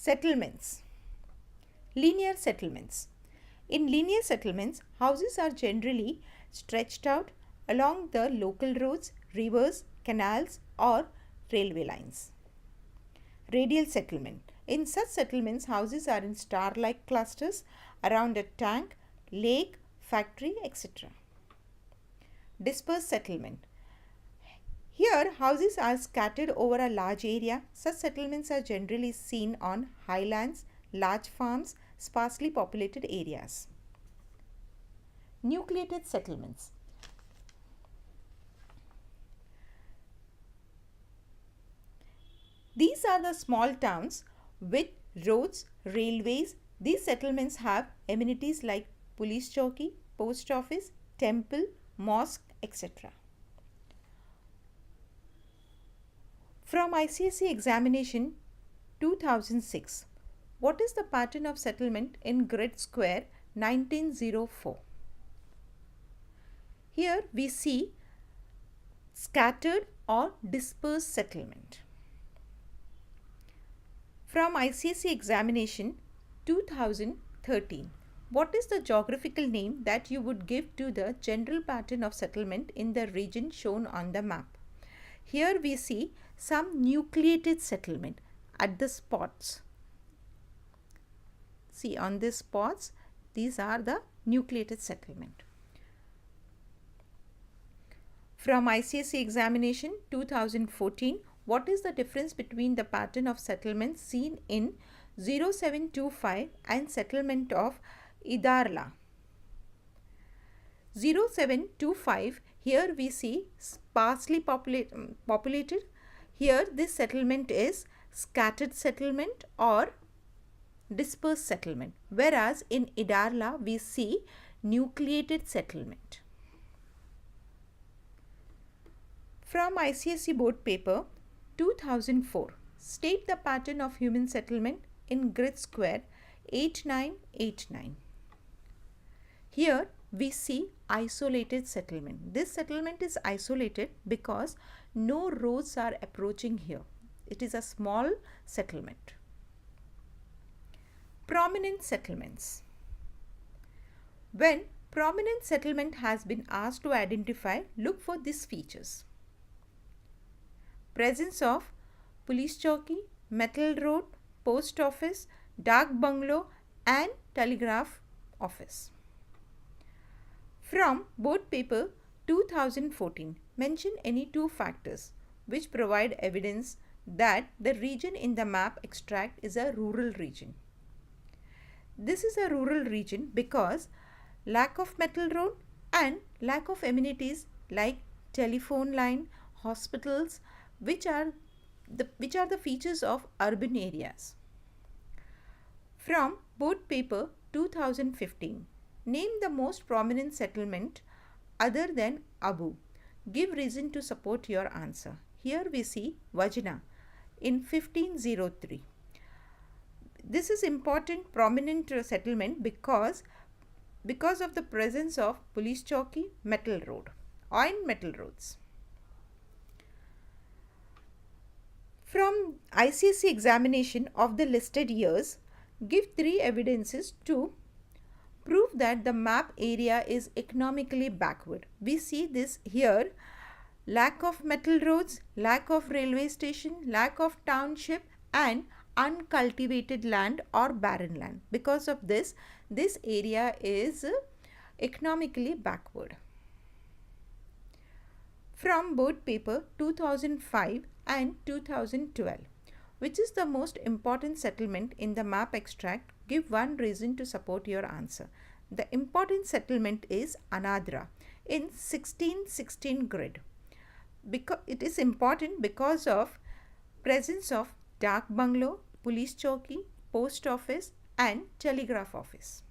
Settlements. Linear settlements. In linear settlements, houses are generally stretched out along the local roads, rivers, canals, or railway lines. Radial settlement. In such settlements, houses are in star-like clusters around a tank, lake, factory, etc. Dispersed settlement. Here, houses are scattered over a large area. Such settlements are generally seen on highlands, large farms, sparsely populated areas. Nucleated settlements. These are the small towns with roads, railways. These settlements have amenities like police chowki, post office, temple, mosque, etc. From Icse examination 2006, what is the pattern of settlement in grid square 1904? Here we see scattered or dispersed settlement. From Icse examination 2013, what is the geographical name that you would give to the general pattern of settlement in the region shown on the map? Here we see some nucleated settlement at the spots. See, on these spots, these are the nucleated settlement. From Icse examination 2014, what is the difference between the pattern of settlement seen in 0725 and settlement of Idarla? 0725, here we see sparsely populated. Here this settlement is scattered settlement or dispersed settlement, whereas in Idarla we see nucleated settlement. From ICSE board paper 2004, state the pattern of human settlement in grid square 8989. Here we see isolated settlement. This settlement is isolated because no roads are approaching here. It is a small settlement. Prominent settlements. When prominent settlement has been asked to identify, look for these features. Presence of police chowki, metal road, post office, dak bungalow and telegraph office. From board paper 2014, mention any two factors which provide evidence that the region in the map extract is a rural region. This is a rural region because lack of metal road and lack of amenities like telephone line, hospitals, which are the features of urban areas. From board paper 2015, name the most prominent settlement other than Abu. Give reason to support your answer. Here we see Vajna in 1503. This is important prominent settlement because of the presence of police chowki, metal road and metal roads. From ICSE examination of the listed years, give three evidences to prove that the map area is economically backward. We see this here: lack of metal roads, lack of railway station, lack of township and uncultivated land or barren land. Because of this area is economically backward. From board paper 2005 and 2012, which is the most important settlement in the map extract? Give one reason to support your answer. The important settlement is Anadra in 1616 grid. It is important because of presence of dak bungalow, police chowki, post office and telegraph office.